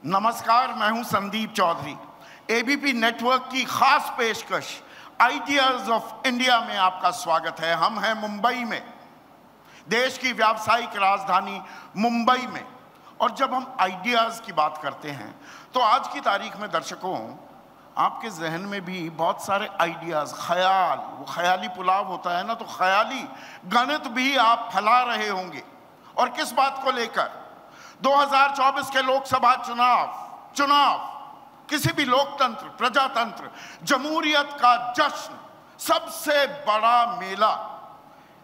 नमस्कार, मैं हूं संदीप चौधरी। एबीपी नेटवर्क की खास पेशकश आइडियाज ऑफ इंडिया में आपका स्वागत है। हम हैं मुंबई में, देश की व्यावसायिक राजधानी मुंबई में। और जब हम आइडियाज की बात करते हैं तो आज की तारीख में दर्शकों, आपके जहन में भी बहुत सारे आइडियाज, ख्याल, वो ख्याली पुलाव होता है ना, तो ख्याली गणित भी आप फैला रहे होंगे। और किस बात को लेकर? 2024 के लोकसभा चुनाव किसी भी लोकतंत्र, प्रजातंत्र, जमहूरियत का जश्न, सबसे बड़ा मेला।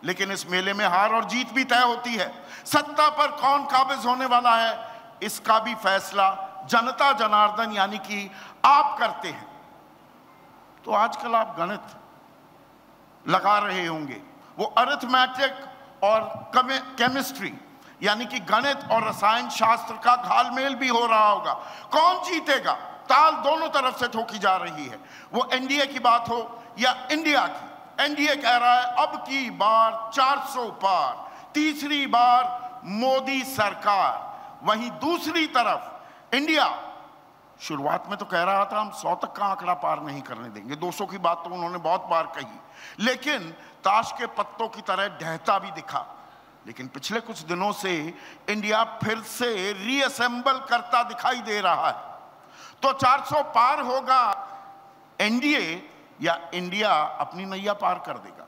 लेकिन इस मेले में हार और जीत भी तय होती है। सत्ता पर कौन काबिज होने वाला है, इसका भी फैसला जनता जनार्दन यानी कि आप करते हैं। तो आजकल आप गणित लगा रहे होंगे, वो अरिथमेटिक और केमिस्ट्री यानी कि गणित और रसायन शास्त्र का घालमेल भी हो रहा होगा। कौन जीतेगा, ताल दोनों तरफ से ठोकी जा रही है। वो एनडीए की बात हो या इंडिया की। एनडीए कह रहा है अब की बार 400 पार, तीसरी बार मोदी सरकार। वहीं दूसरी तरफ इंडिया शुरुआत में तो कह रहा था हम 100 तक का आंकड़ा पार नहीं करने देंगे। 200 की बात तो उन्होंने बहुत बार कही, लेकिन ताश के पत्तों की तरह ढहता भी दिखा। लेकिन पिछले कुछ दिनों से इंडिया फिर से रीअसेंबल करता दिखाई दे रहा है। तो 400 पार होगा एनडीए या इंडिया अपनी नैया पार कर देगा?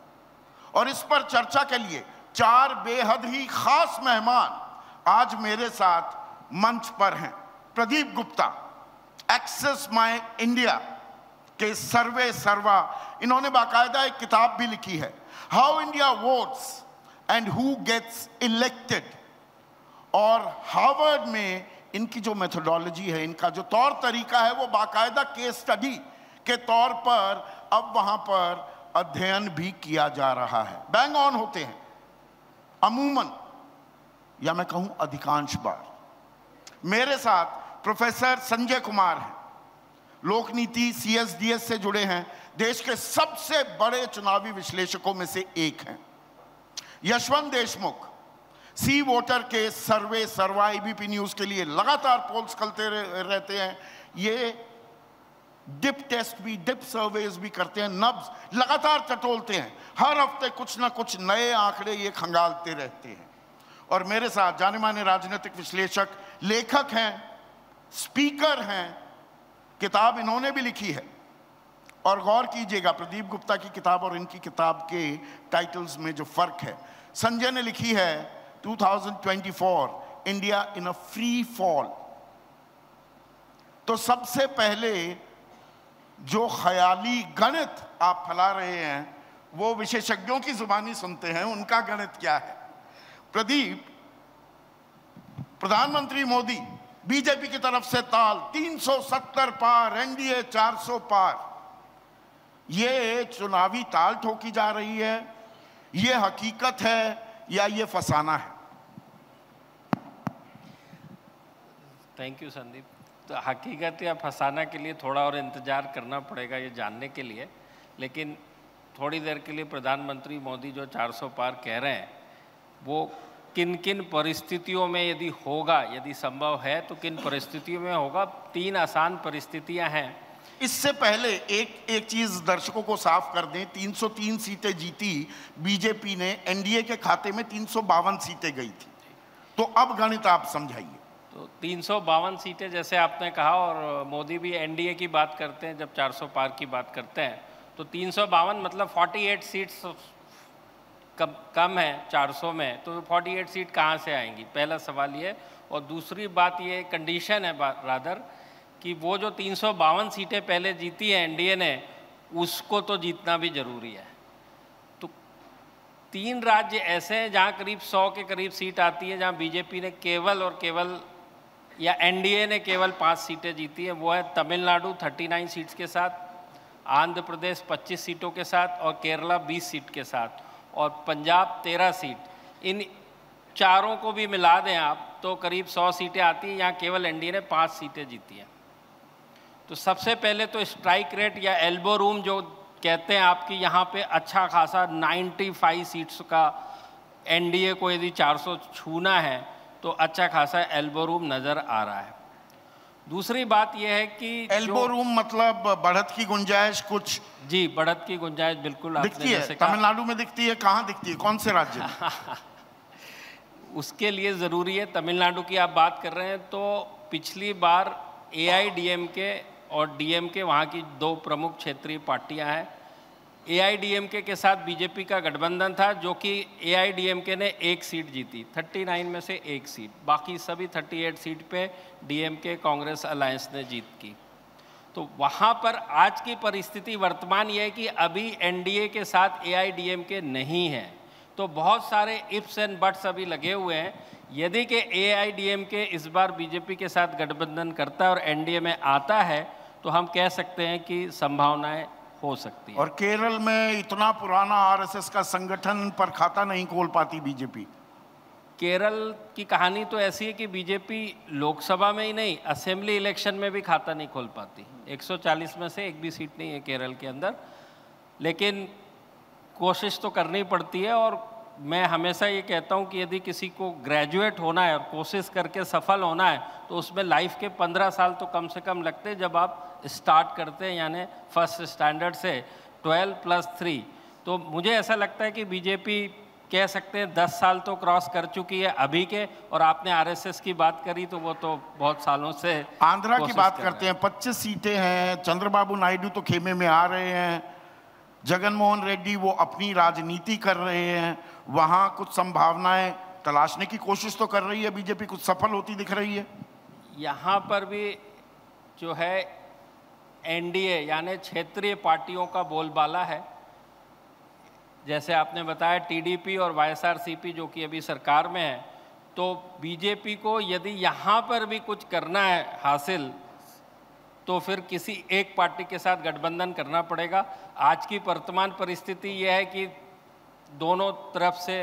और इस पर चर्चा के लिए 4 बेहद ही खास मेहमान आज मेरे साथ मंच पर हैं। Pradeep Gupta, Axis My India के सर्वे सर्वा, इन्होंने बाकायदा एक किताब भी लिखी है, how India votes and who gets elected. और हार्वर्ड में इनकी जो मेथोडोलॉजी है, इनका जो तौर तरीका है, वो बाकायदा केस स्टडी के तौर पर अब वहां पर अध्ययन भी किया जा रहा है। बैंग ऑन होते हैं अमूमन, या मैं कहूं अधिकांश बार। मेरे साथ प्रोफेसर संजय कुमार हैं, लोकनीति सीएसडीएस से जुड़े हैं, देश के सबसे बड़े चुनावी विश्लेषकों में से एक हैं। यशवंत देशमुख, सी वोटर के सर्वे सर्वा एबीपी न्यूज के लिए लगातार पोल्स करते रहते हैं। ये डिप टेस्ट भी, डिप सर्वेज भी करते हैं, नब्ज लगातार टटोलते हैं। हर हफ्ते कुछ ना कुछ नए आंकड़े ये खंगालते रहते हैं। और मेरे साथ जाने माने राजनीतिक विश्लेषक, लेखक हैं, स्पीकर हैं, किताब इन्होंने भी लिखी है। और गौर कीजिएगा प्रदीप गुप्ता की किताब और इनकी किताब के टाइटल्स में जो फर्क है। संजय ने लिखी है 2024 India in a free fall. तो सबसे पहले जो ख्याली गणित आप फैला रहे हैं वो विशेषज्ञों की जुबानी सुनते हैं, उनका गणित क्या है। प्रदीप, प्रधानमंत्री मोदी, बीजेपी की तरफ से ताल 370 पार, एनडीए 400 पार। ये चुनावी ताल ठोकी जा रही है, ये हकीकत है या ये फसाना है? Thank you Sandeep. तो हकीकत या फसाना के लिए थोड़ा और इंतज़ार करना पड़ेगा ये जानने के लिए। लेकिन थोड़ी देर के लिए प्रधानमंत्री मोदी जो 400 पार कह रहे हैं, वो किन किन परिस्थितियों में यदि होगा, यदि संभव है तो किन परिस्थितियों में होगा। 3 आसान परिस्थितियां हैं। इससे पहले एक चीज दर्शकों को साफ कर दें, 303 सीटें जीती बीजेपी ने, एनडीए के खाते में 352 सीटें गई थी। तो अब गणित आप समझाइए। तो 352 सीटें जैसे आपने कहा, और मोदी भी एनडीए की बात करते हैं जब 400 पार की बात करते हैं, तो 352 मतलब 48 सीट्स कम है 400 में। तो 48 सीट कहाँ से आएंगी, पहला सवाल ये। और दूसरी बात ये कंडीशन है रादर कि वो जो 352 सीटें पहले जीती है एनडीए ने, उसको तो जीतना भी जरूरी है। तो 3 राज्य ऐसे हैं जहाँ करीब 100 के करीब सीट आती है, जहाँ बीजेपी ने केवल और केवल या एनडीए ने केवल 5 सीटें जीती है। वो है तमिलनाडु 39 सीट्स के साथ, आंध्र प्रदेश 25 सीटों के साथ और केरला 20 सीट के साथ, और पंजाब 13 सीट। इन चारों को भी मिला दें आप तो करीब 100 सीटें आती हैं, यहाँ केवल एनडीए ने 5 सीटें जीती हैं। तो सबसे पहले तो स्ट्राइक रेट या एल्बो रूम जो कहते हैं आपकी, यहाँ पे अच्छा खासा 95 सीट्स का एनडीए को यदि 400 छूना है तो अच्छा खासा एल्बो रूम नज़र आ रहा है। दूसरी बात यह है कि एल्बो रूम मतलब बढ़त की गुंजाइश कुछ? जी, बढ़त की गुंजाइश बिल्कुल दिखती है, तमिलनाडु में दिखती है, कहाँ दिखती है, कौन से राज्य में? उसके लिए ज़रूरी है, तमिलनाडु की आप बात कर रहे हैं तो पिछली बार AIDMK और DMK वहाँ की दो प्रमुख क्षेत्रीय पार्टियां हैं। AIDMK के साथ बीजेपी का गठबंधन था, जो कि AIDMK ने एक सीट जीती, 39 में से एक सीट, बाकी सभी 38 सीट पे DMK कांग्रेस अलायंस ने जीत की। तो वहाँ पर आज की परिस्थिति वर्तमान ये है कि अभी NDA के साथ AIDMK नहीं है, तो बहुत सारे इफ्स एंड बट्स अभी लगे हुए हैं। यदि कि AIDMK इस बार बीजेपी के साथ गठबंधन करता है और NDA में आता है तो हम कह सकते हैं कि संभावनाएं हो सकती है। और केरल में इतना पुराना RSS का संगठन पर खाता नहीं खोल पाती बीजेपी। केरल की कहानी तो ऐसी है कि बीजेपी लोकसभा में ही नहीं, असेंबली इलेक्शन में भी खाता नहीं खोल पाती। 140 में से एक भी सीट नहीं है केरल के अंदर, लेकिन कोशिश तो करनी पड़ती है। और मैं हमेशा ये कहता हूँ कि यदि किसी को ग्रेजुएट होना है और कोशिश करके सफल होना है तो उसमें लाइफ के 15 साल तो कम से कम लगते हैं जब आप स्टार्ट करते हैं, यानी फर्स्ट स्टैंडर्ड से 12 + 3। तो मुझे ऐसा लगता है कि बीजेपी कह सकते हैं 10 साल तो क्रॉस कर चुकी है अभी के। और आपने RSS की बात करी तो वो तो बहुत सालों से। आंध्रा की बात करते हैं, 25 सीटें हैं, चंद्रबाबू नायडू तो खेमे में आ रहे हैं, जगनमोहन रेड्डी वो अपनी राजनीति कर रहे हैं, वहाँ कुछ संभावनाएं तलाशने की कोशिश तो कर रही है बीजेपी, कुछ सफल होती दिख रही है। यहाँ पर भी जो है NDA यानी क्षेत्रीय पार्टियों का बोलबाला है। जैसे आपने बताया TDP और YSRCP जो कि अभी सरकार में है, तो बीजेपी को यदि यहाँ पर भी कुछ करना है हासिल तो फिर किसी एक पार्टी के साथ गठबंधन करना पड़ेगा। आज की वर्तमान परिस्थिति यह है कि दोनों तरफ से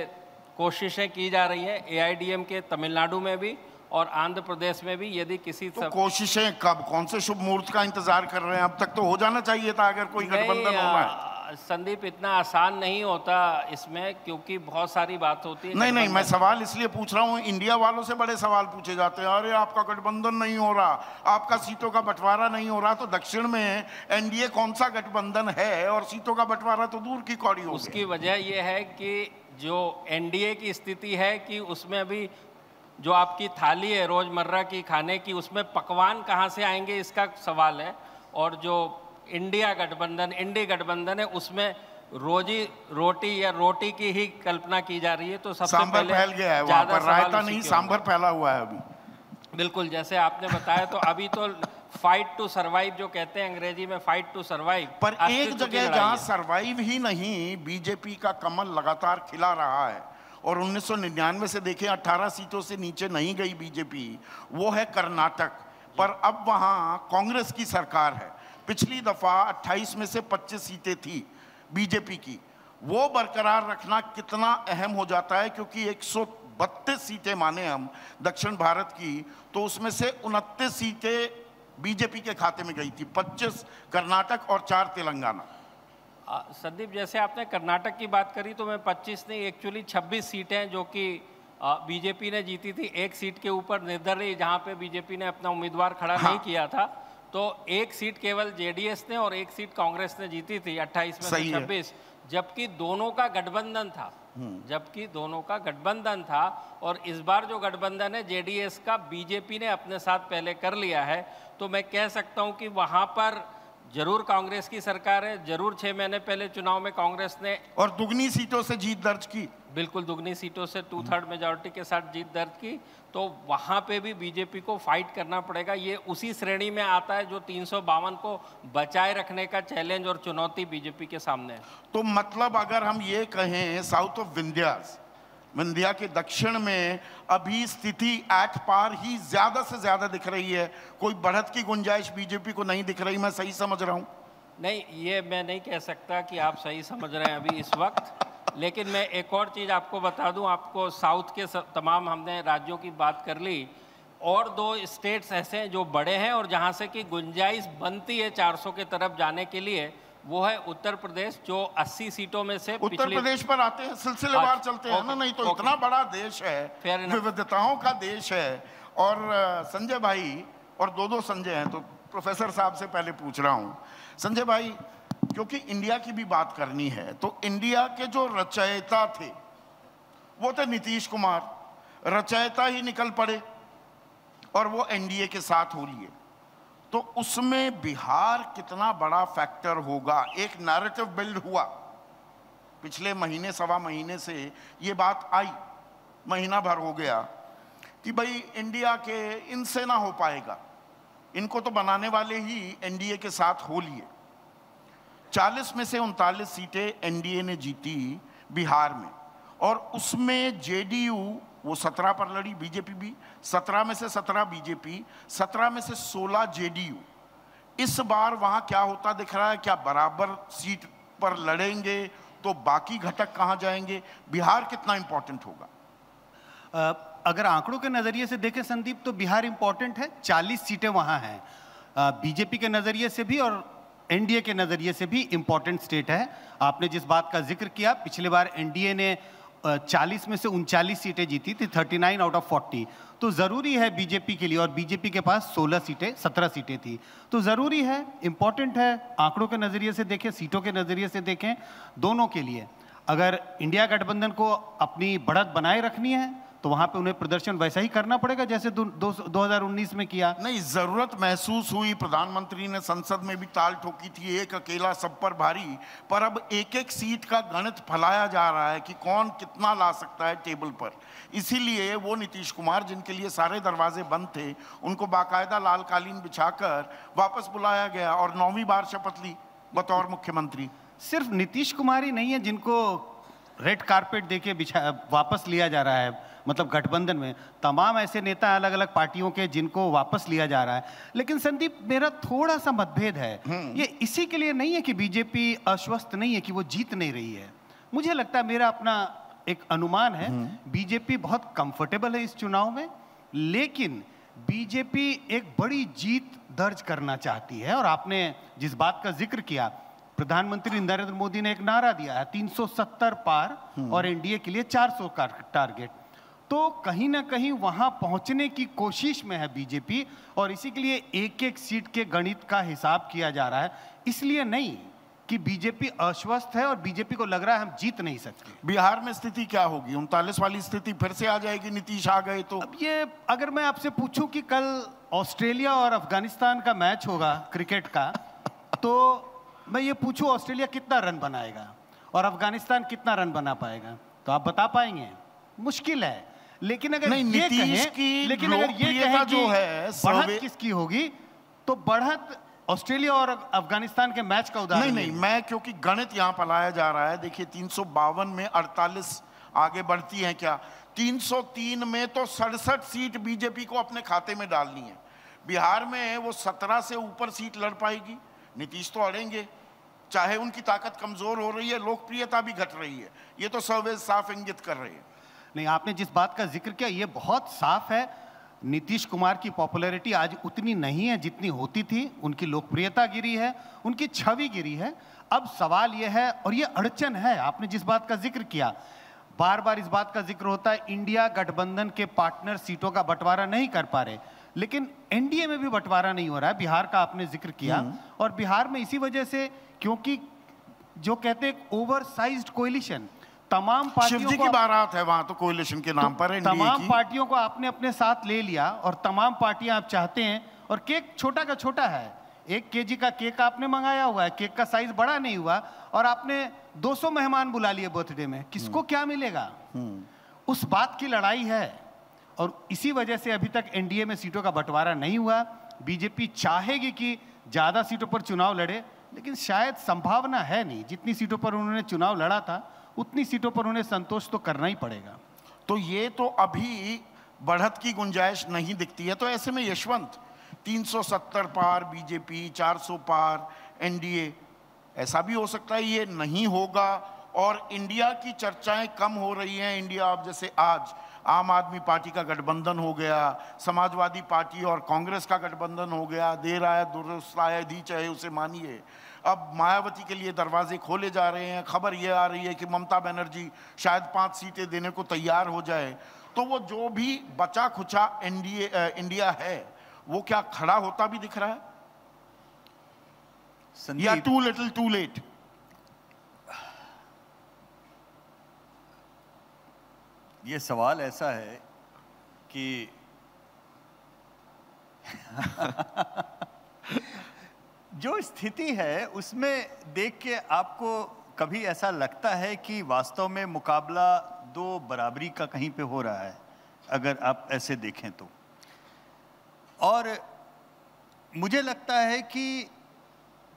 कोशिशें की जा रही हैं, AIDMK तमिलनाडु में भी और आंध्र प्रदेश में भी। यदि किसी तो कोशिशें कब, कौन से शुभ मुहूर्त का इंतजार कर रहे हैं? अब तक तो हो जाना चाहिए था अगर कोई गठबंधन होना है। संदीप, इतना आसान नहीं होता इसमें, क्योंकि बहुत सारी बात होती है। नहीं, मैं सवाल इसलिए पूछ रहा हूँ, इंडिया वालों से बड़े सवाल पूछे जाते हैं, अरे आपका गठबंधन नहीं हो रहा, आपका सीटों का बंटवारा नहीं हो रहा। तो दक्षिण में NDA कौन सा गठबंधन है और सीटों का बंटवारा तो दूर की कौड़ी हो। उसकी वजह यह है कि जो NDA की स्थिति है कि उसमें अभी जो आपकी थाली है रोजमर्रा की खाने की, उसमें पकवान कहाँ से आएंगे इसका सवाल है। और जो इंडी गठबंधन है उसमें रोजी रोटी या रोटी की ही कल्पना की जा रही है। तो सबसे सांभर फैल गया है वहाँ पर, रायता नहीं सांभर फैला हुआ है अभी। बिल्कुल, जैसे आपने बताया, तो अभी तो फाइट टू सर्वाइव जो कहते हैं अंग्रेजी में, फाइट टू सर्वाइव। पर एक जगह जहाँ सर्वाइव ही नहीं, बीजेपी का कमल लगातार खिला रहा है और 1999 से देखें 18 सीटों से नीचे नहीं गई बीजेपी, वो है कर्नाटक। पर अब वहाँ कांग्रेस की सरकार है। पिछली दफा 28 में से 25 सीटें थी बीजेपी की, वो बरकरार रखना कितना अहम हो जाता है, क्योंकि 132 सीटें माने हम दक्षिण भारत की, तो उसमें से 29 सीटें बीजेपी के खाते में गई थी, 25 कर्नाटक और 4 तेलंगाना। संदीप, जैसे आपने कर्नाटक की बात करी तो मैं 25 नहीं, एक्चुअली 26 सीटें जो कि बीजेपी ने जीती थी, एक सीट के ऊपर निर्दलीय जहाँ पे बीजेपी ने अपना उम्मीदवार खड़ा नहीं किया था, तो एक सीट केवल JDS ने और एक सीट कांग्रेस ने जीती थी 28 में से 26, जबकि दोनों का गठबंधन था। और इस बार जो गठबंधन है JDS का बीजेपी ने अपने साथ पहले कर लिया है। तो मैं कह सकता हूं कि वहां पर जरूर कांग्रेस की सरकार है, जरूर 6 महीने पहले चुनाव में कांग्रेस ने और दुगनी सीटों से जीत दर्ज की, बिल्कुल दुगनी सीटों से 2/3 मेजॉरिटी के साथ जीत दर्ज की। तो वहाँ पे भी बीजेपी को फाइट करना पड़ेगा। ये उसी श्रेणी में आता है जो 352 को बचाए रखने का चैलेंज और चुनौती बीजेपी के सामने है। तो मतलब अगर हम ये कहें साउथ ऑफ विंध्या के दक्षिण में अभी स्थिति एट पार ही ज्यादा से ज्यादा दिख रही है, कोई बढ़त की गुंजाइश बीजेपी को नहीं दिख रही। मैं सही समझ रहा हूँ? नहीं, ये मैं नहीं कह सकता कि आप सही समझ रहे हैं अभी इस वक्त, लेकिन मैं एक और चीज़ आपको बता दूं। आपको साउथ के तमाम हमने राज्यों की बात कर ली, और 2 स्टेट्स ऐसे हैं जो बड़े हैं और जहां से कि गुंजाइश बनती है 400 के तरफ जाने के लिए, वो है उत्तर प्रदेश, जो 80 सीटों में से उत्तर प्रदेश पर आते हैं, सिलसिलेवार चलते हैं ना। नहीं तो इतना बड़ा देश है, विविधताओं का देश है। और संजय भाई, और दो दो संजय हैं, तो प्रोफेसर साहब से पहले पूछ रहा हूं, संजय भाई, क्योंकि इंडिया की भी बात करनी है, तो इंडिया के जो रचयिता थे वो थे नीतीश कुमार, रचयिता ही निकल पड़े और वो एनडीए के साथ हो लिए, तो उसमें बिहार कितना बड़ा फैक्टर होगा? एक नैरेटिव बिल्ड हुआ पिछले महीने सवा महीने से, ये बात आई, महीना भर हो गया कि भाई इंडिया के इनसे ना हो पाएगा, इनको तो बनाने वाले ही एनडीए के साथ हो लिए। 40 में से 39 सीटें एनडीए ने जीती बिहार में, और उसमें जेडीयू वो 17 पर लड़ी, बीजेपी भी 17 में से 17 बीजेपी, 17 में से 16 जेडीयू। इस बार वहां क्या होता दिख रहा है? क्या बराबर सीट पर लड़ेंगे तो बाकी घटक कहां जाएंगे? बिहार कितना इंपॉर्टेंट होगा? अगर आंकड़ों के नजरिए से देखें संदीप, तो बिहार इंपॉर्टेंट है, 40 सीटें वहां हैं। बीजेपी के नजरिए से भी और एनडीए के नजरिए से भी इंपॉर्टेंट स्टेट है। आपने जिस बात का जिक्र किया, पिछले बार एनडीए ने 40 में से 39 सीटें जीती थी, 39 आउट ऑफ 40, तो ज़रूरी है बीजेपी के लिए, और बीजेपी के पास 17 सीटें थी, तो ज़रूरी है, इंपॉर्टेंट है। आंकड़ों के नज़रिए से देखें, सीटों के नज़रिए से देखें, दोनों के लिए अगर इंडिया गठबंधन को अपनी बढ़त बनाए रखनी है तो वहां पे उन्हें प्रदर्शन वैसा ही करना पड़ेगा जैसे 2019 में किया। नहीं, जरूरत महसूस हुई, प्रधानमंत्री ने संसद में भी ताल ठोकी थी, एक अकेला सब पर भारी, पर अब एक एक सीट का गणित फैलाया जा रहा है कि कौन कितना ला सकता है टेबल पर। इसीलिए वो नीतीश कुमार, जिनके लिए सारे दरवाजे बंद थे, उनको बाकायदा लाल कालीन बिछाकर वापस बुलाया गया और 9वीं बार शपथ ली बतौर मुख्यमंत्री। सिर्फ नीतीश कुमार ही नहीं है जिनको रेड कारपेट देके वापस लिया जा रहा है, मतलब गठबंधन में तमाम ऐसे नेता अलग अलग पार्टियों के जिनको वापस लिया जा रहा है। लेकिन संदीप, मेरा थोड़ा सा मतभेद है, ये इसी के लिए नहीं है कि बीजेपी आश्वस्त नहीं है कि वो जीत नहीं रही है। मुझे लगता है, मेरा अपना एक अनुमान है, बीजेपी बहुत कंफर्टेबल है इस चुनाव में, लेकिन बीजेपी एक बड़ी जीत दर्ज करना चाहती है। और आपने जिस बात का जिक्र किया, प्रधानमंत्री नरेंद्र मोदी ने एक नारा दिया है 370 पार और एनडीए के लिए 400 का टारगेट, तो कहीं ना कहीं वहां पहुंचने की कोशिश में है बीजेपी, और इसी के लिए एक एक सीट के गणित का हिसाब किया जा रहा है। इसलिए नहीं कि बीजेपी आश्वस्त है और बीजेपी को लग रहा है हम जीत नहीं सकते। बिहार में स्थिति क्या होगी? 39 वाली स्थिति फिर से आ जाएगी नीतीश आ गए तो? अब ये अगर मैं आपसे पूछूं कि कल ऑस्ट्रेलिया और अफगानिस्तान का मैच होगा क्रिकेट का, तो मैं ये पूछूं ऑस्ट्रेलिया कितना रन बनाएगा और अफगानिस्तान कितना रन बना पाएगा, तो आप बता पाएंगे? मुश्किल है। लेकिन अगर ये कहें, लेकिन अगर ये कहें जो है बढ़त किसकी होगी, तो बढ़त ऑस्ट्रेलिया और अफगानिस्तान के मैच का उदाहरण नहीं, मैं क्योंकि गणित यहां पलाया जा रहा है, देखिए 352 में 48 आगे बढ़ती हैं क्या, 303 में तो 67 सीट बीजेपी को अपने खाते में डालनी है। बिहार में वो 17 से ऊपर सीट लड़ पाएगी, नीतीश तो अड़ेंगे, चाहे उनकी ताकत कमजोर हो रही है, लोकप्रियता भी घट रही है, ये तो सर्वे साफ इंगित कर रही है। नहीं, आपने जिस बात का जिक्र किया ये बहुत साफ है, नीतीश कुमार की पॉपुलैरिटी आज उतनी नहीं है जितनी होती थी, उनकी लोकप्रियता गिरी है, उनकी छवि गिरी है। अब सवाल यह है, और ये अड़चन है, आपने जिस बात का जिक्र किया, बार बार इस बात का जिक्र होता है, इंडिया गठबंधन के पार्टनर सीटों का बंटवारा नहीं कर पा रहे, लेकिन एनडीए में भी बंटवारा नहीं हो रहा है। बिहार का आपने जिक्र किया, और बिहार में इसी वजह से, क्योंकि जो कहते हैं ओवर साइज्ड कोएलिशन, तमाम पार्टियों की बारात है वहां तो कोएलिशन के नाम पर तमाम पार्टियों को आपने अपने साथ ले लिया, और तमाम पार्टियां आप चाहते हैं, और केक छोटा का छोटा है, 1 केजी का केक आपने मंगाया हुआ है, केक का साइज बड़ा नहीं हुआ, और आपने 200 मेहमान बुला लिए बर्थडे में, किसको क्या मिलेगा? उस बात की लड़ाई है, और इसी वजह से अभी तक एनडीए में सीटों का बंटवारा नहीं हुआ। बीजेपी चाहेगी कि ज्यादा सीटों पर चुनाव लड़े, लेकिन शायद संभावना है नहीं, जितनी सीटों पर उन्होंने चुनाव लड़ा था उतनी सीटों पर उन्हें संतोष तो करना ही पड़ेगा। तो ये तो अभी बढ़त की गुंजाइश नहीं दिखती है, तो ऐसे में यशवंत 370 पार बीजेपी, 400 पार एनडीए, ऐसा भी हो सकता है ये नहीं होगा, और इंडिया की चर्चाएं कम हो रही हैं। इंडिया अब जैसे आज आम आदमी पार्टी का गठबंधन हो गया, समाजवादी पार्टी और कांग्रेस का गठबंधन हो गया, देर आए दुरुस्त आए धी चाहे उसे मानिए, अब मायावती के लिए दरवाजे खोले जा रहे हैं। खबर ये आ रही है कि ममता बनर्जी शायद 5 सीटें देने को तैयार हो जाए, तो वो जो भी बचा खुचा इंडिया है वो क्या खड़ा होता भी दिख रहा है या Sandeep, too little too late? ये सवाल ऐसा है कि जो स्थिति है उसमें देख के आपको कभी ऐसा लगता है कि वास्तव में मुकाबला दो बराबरी का कहीं पे हो रहा है, अगर आप ऐसे देखें तो। और मुझे लगता है कि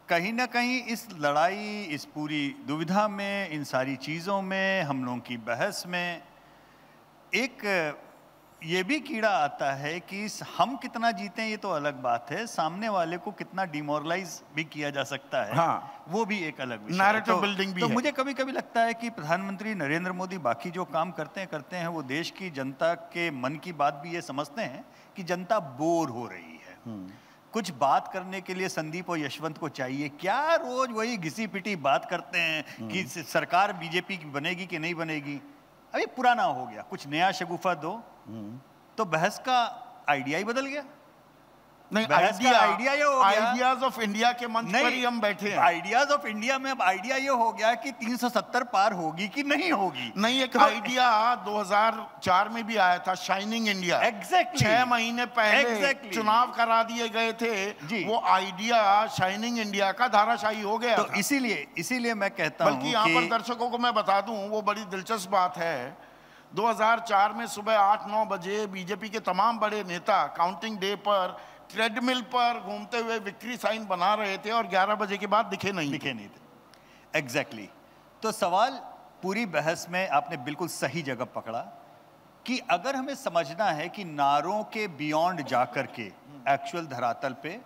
कहीं ना कहीं इस लड़ाई, इस पूरी दुविधा में, इन सारी चीज़ों में, हम लोगों की बहस में एक ये भी कीड़ा आता है कि हम कितना जीते ये तो अलग बात है, सामने वाले को कितना डिमोरलाइज भी किया जा सकता है, हाँ, वो भी एक अलग विषय है। नैरेटिव बिल्डिंग भी तो है। मुझे कभी कभी लगता है कि प्रधानमंत्री नरेंद्र मोदी बाकी जो काम करते हैं वो देश की जनता के मन की बात भी ये समझते हैं कि जनता बोर हो रही है। कुछ बात करने के लिए संदीप और यशवंत को चाहिए, क्या रोज वही घिसी पिटी बात करते हैं कि सरकार बीजेपी की बनेगी कि नहीं बनेगी। अभी पुराना हो गया, कुछ नया शगुफा दो, तो बहस का आइडिया ही बदल गया। नहीं, आइडिया ये हो गया, आइडियाज ऑफ इंडिया के मंच पर ही हम बैठे हैं। आइडियाज ऑफ इंडिया में अब आइडिया ये हो गया कि 370 पार होगी कि नहीं होगी। नहीं, एक आइडिया 2004 में भी आया था, शाइनिंग इंडिया। एग्जैक्टली 6 महीने पहले चुनाव करा दिए गए थे, वो आइडिया शाइनिंग इंडिया का धाराशाही हो गया। तो इसीलिए मैं कहता हूं, बल्कि यहाँ पर दर्शकों को मैं बता दूं, वो बड़ी दिलचस्प बात है, 2004 में सुबह 8-9 बजे बीजेपी के तमाम बड़े नेता काउंटिंग डे पर ट्रेडमिल पर घूमते हुए विक्ट्री साइन बना रहे थे और 11 बजे के बाद दिखे नहीं थे। एग्जैक्टली। तो सवाल पूरी बहस में आपने बिल्कुल सही जगह पकड़ा कि अगर हमें समझना है कि नारों के बियॉन्ड जाकर के एक्चुअल धरातल पे,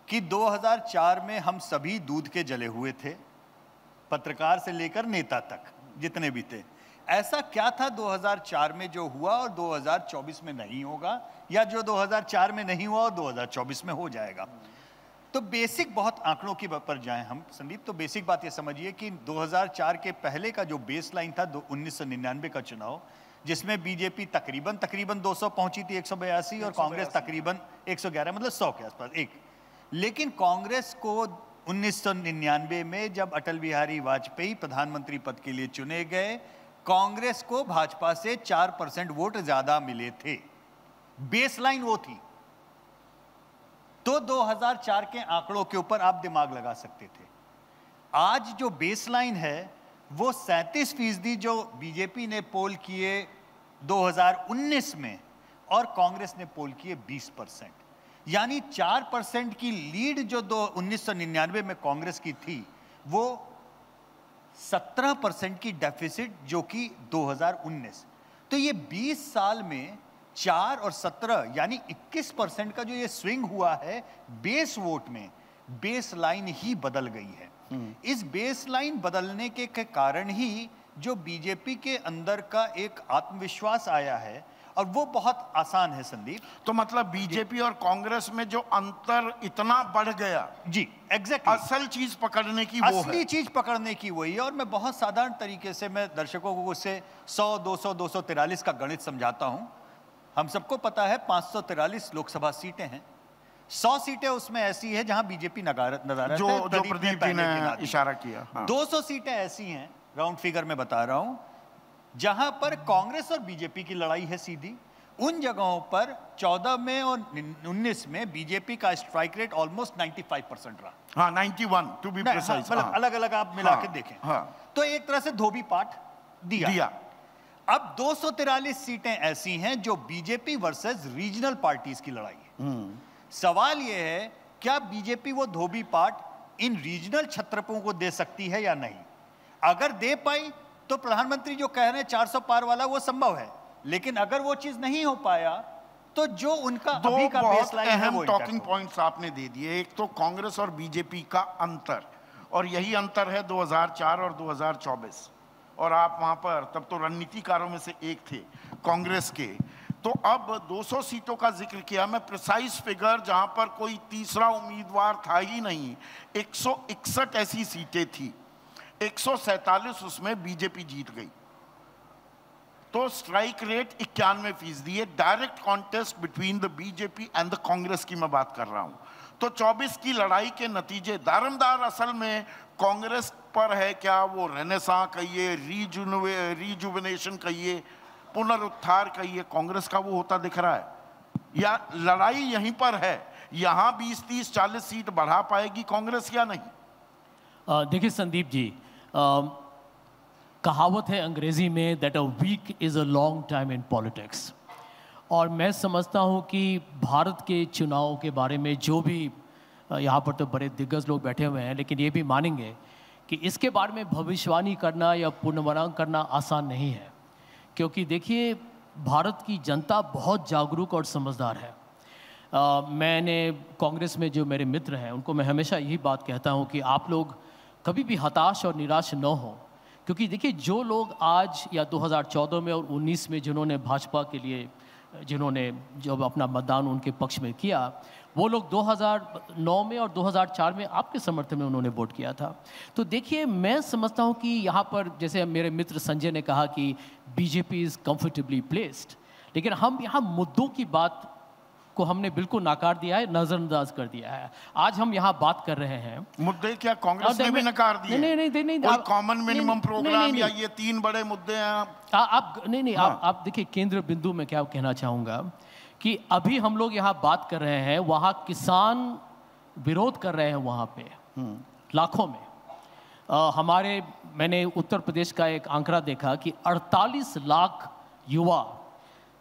कि 2004 में हम सभी दूध के जले हुए थे, पत्रकार से लेकर नेता तक जितने भी थे। ऐसा क्या था 2004 में जो हुआ और 2024 में नहीं होगा, या जो 2004 में नहीं हुआ और 2024 में हो जाएगा? तो बेसिक बहुत आंकड़ों की पर जाएं हम संदीप, तो बेसिक बात ये समझिए कि 2004 के पहले का जो बेस लाइन था 1999 का चुनाव, जिसमें बीजेपी तकरीबन 200 पहुंची थी, 182, और कांग्रेस तकरीबन 111, मतलब 100 के आसपास एक। लेकिन कांग्रेस को 1999 में जब अटल बिहारी वाजपेयी प्रधानमंत्री पद के लिए चुने गए, कांग्रेस को भाजपा से 4% वोट ज्यादा मिले थे। बेसलाइन वो थी। तो 2004 के आंकड़ों के ऊपर आप दिमाग लगा सकते थे। आज जो बेसलाइन है वो 37% जो बीजेपी ने पोल किए 2019 में और कांग्रेस ने पोल किए 20%, यानी 4% की लीड जो 1999 में कांग्रेस की थी, वो 17% की डेफिसिट जो कि 2019। तो ये 20 साल में 4 और 17 यानी 21% का जो ये स्विंग हुआ है बेस वोट में, बेस लाइन ही बदल गई है। इस बेस लाइन बदलने के कारण ही जो बीजेपी के अंदर का एक आत्मविश्वास आया है, और वो बहुत आसान है संदीप। तो मतलब बीजेपी और कांग्रेस में जो अंतर इतना बढ़ गया, जी एग्जैक्टली, असल चीज पकड़ने की वो है, असली चीज पकड़ने की वही है। और मैं बहुत साधारण तरीके से मैं दर्शकों को उससे 100, 200, 243 का गणित समझाता हूं। हम सबको पता है 543 लोकसभा सीटें हैं, 100 सीटें उसमें ऐसी है जहां बीजेपी नदारत जो प्रदीप जी ने इशारा किया। 200 सीटें ऐसी हैं, राउंड फिगर में बता रहा हूं, जहां पर कांग्रेस और बीजेपी की लड़ाई है सीधी। उन जगहों पर 14 में और 19 में बीजेपी का स्ट्राइक रेट ऑलमोस्ट 95% रहा। हाँ, 91 टू बी प्रिसाइज। मतलब अलग अलग आप मिला के देखें। हाँ। तो एक तरह से धोबी पाठ दिया। अब 243 सीटें ऐसी हैं जो बीजेपी वर्सेस रीजनल पार्टीज की लड़ाई है। सवाल यह है, क्या बीजेपी वो धोबी पाठ इन रीजनल छत्रपों को दे सकती है या नहीं? अगर दे पाई तो प्रधानमंत्री जो कह रहे हैं 400 पार वाला, वो संभव है। लेकिन अगर वो चीज नहीं हो पाया तो जो उनका अभी का बेसलाइन है, वो टॉकिंग पॉइंट्स आपने दे दिए। एक तो कांग्रेस और बीजेपी का अंतर, और यही अंतर है 2004 और 2024। और आप वहां पर तब तो रणनीतिकारों में से एक थे कांग्रेस के। तो अब 200 सीटों का जिक्र किया, मैं प्रिसाइज फिगर जहां पर कोई तीसरा उम्मीदवार था ही नहीं, 161 ऐसी सीटें थी, 147 उसमें बीजेपी जीत गई। तो स्ट्राइक रेट 91% है। Direct contest between the BJP and the Congress की मैं बात कर रहा हूं। तो 24 की लड़ाई के नतीजे दारमदार असल में कांग्रेस पर है क्या? वो रेनेसां कहिए, रीजुविनेशन कहिए, पुनरुत्थान कहिए, कांग्रेस का वो होता दिख रहा है, या लड़ाई यहीं पर है? यहां 20, 30, 40 सीट बढ़ा पाएगी कांग्रेस या नहीं? देखिए संदीप जी, कहावत है अंग्रेजी में that a week is a long time in politics, और मैं समझता हूं कि भारत के चुनाव के बारे में जो भी यहाँ पर तो बड़े दिग्गज लोग बैठे हुए हैं, लेकिन ये भी मानेंगे कि इसके बारे में भविष्यवाणी करना या पूर्वानुमान करना आसान नहीं है, क्योंकि देखिए भारत की जनता बहुत जागरूक और समझदार है। मैंने कांग्रेस में जो मेरे मित्र हैं उनको मैं हमेशा यही बात कहता हूं कि आप लोग कभी भी हताश और निराश न हो, क्योंकि देखिए जो लोग आज या 2014 में और 19 में जिन्होंने भाजपा के लिए जिन्होंने जब अपना मतदान उनके पक्ष में किया, वो लोग 2009 में और 2004 में आपके समर्थन में उन्होंने वोट किया था। तो देखिए मैं समझता हूं कि यहाँ पर जैसे मेरे मित्र संजय ने कहा कि बीजेपी इज़ कंफर्टेबली प्लेस्ड, लेकिन हम यहाँ मुद्दों की बात को हमने बिल्कुल नाकार दिया है, नजरअंदाज कर दिया है। आज हम यहाँ बात कर रहे हैं मुद्दे क्या कांग्रेस ने भी नकार दिए? नहीं, कोई कॉमन मिनिमम प्रोग्राम या ये 3 बड़े मुद्दे हैं आप नहीं आप देखिए केंद्र बिंदु में क्या कहना चाहूँगा कि अभी हम लोग यहाँ बात कर रहे हैं, वहाँ किसान विरोध कर रहे हैं वहाँ पे लाखों में। मैंने उत्तर प्रदेश का एक आंकड़ा देखा कि 48 लाख युवा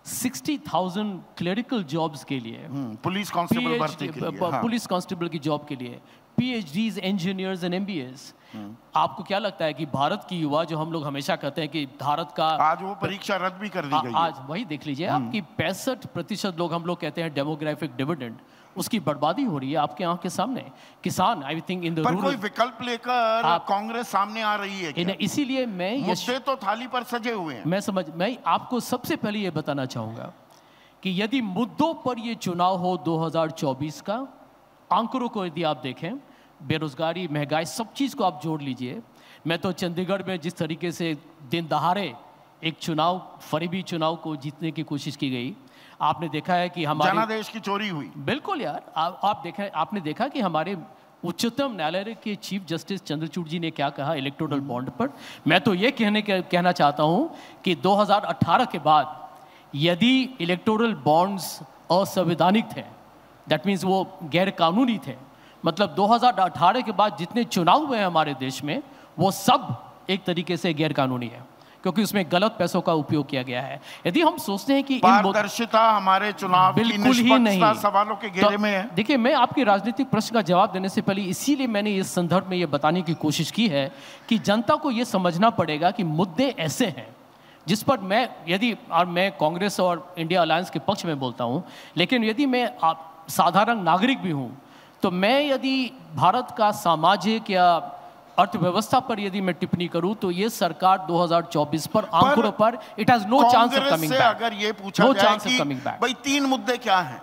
60,000 क्लरिकल जॉब्स के लिए, पुलिस कांस्टेबल भर्ती के लिए, पुलिस कांस्टेबल की जॉब के लिए, PhDs, इंजीनियर्स एंड MBAs। आपको क्या लगता है कि भारत की युवा, जो हम लोग हमेशा कहते हैं कि भारत का, आज वो परीक्षा रद्द भी कर दी गई है। आज वही देख लीजिए आपकी 65% लोग, हम लोग कहते हैं डेमोग्राफिक डिविडेंड, उसकी बर्बादी हो रही है आपके आंख के सामने। किसान आई थिंक इन द पर कोई विकल्प लेकर कांग्रेस सामने आ रही है क्या? इसीलिए मैं मुद्दे तो थाली पर सजे हुए हैं। मैं आपको सबसे पहले ये बताना चाहूंगा कि यदि मुद्दों पर ये चुनाव हो 2024 का, आंकड़ों को यदि आप देखें, बेरोजगारी, महंगाई, सब चीज को आप जोड़ लीजिए। मैं तो चंडीगढ़ में जिस तरीके से दिन दहाड़े एक चुनाव, फरीबी चुनाव को जीतने की कोशिश की गई, आपने देखा है कि हमारे जनादेश की चोरी हुई। बिल्कुल यार, आपने देखा कि हमारे उच्चतम न्यायालय के चीफ जस्टिस चंद्रचूड़ जी ने क्या कहा इलेक्टोरल बॉन्ड पर। मैं तो ये कहना चाहता हूं कि 2018 के बाद यदि इलेक्टोरल बॉन्ड्स असंवैधानिक थे, दैट मीन्स वो गैर कानूनी थे, मतलब 2018 के बाद जितने चुनाव हुए हैं हमारे देश में, वो सब एक तरीके से गैर कानूनी है, क्योंकि उसमें गलत पैसों का उपयोग किया गया है। यदि हम सोचते हैं कि पारदर्शिता हमारे चुनाव की निष्पक्षता सवालों के घेरे में है। देखिए, मैं आपके राजनीतिक प्रश्न का जवाब देने से पहले इसीलिए मैंने इस संदर्भ में ये बताने की कोशिश की है कि जनता को ये समझना पड़ेगा कि मुद्दे ऐसे हैं जिस पर मैं कांग्रेस और इंडिया अलायंस के पक्ष में बोलता हूँ, लेकिन यदि मैं साधारण नागरिक भी हूँ, तो मैं यदि भारत का सामाजिक या अर्थव्यवस्था पर यदि मैं टिप्पणी करूं, तो ये सरकार 2024 पर आंकड़ों पर it has no chance of coming back. अगर ये पूछा जाए कि भाई 3 मुद्दे क्या हैं,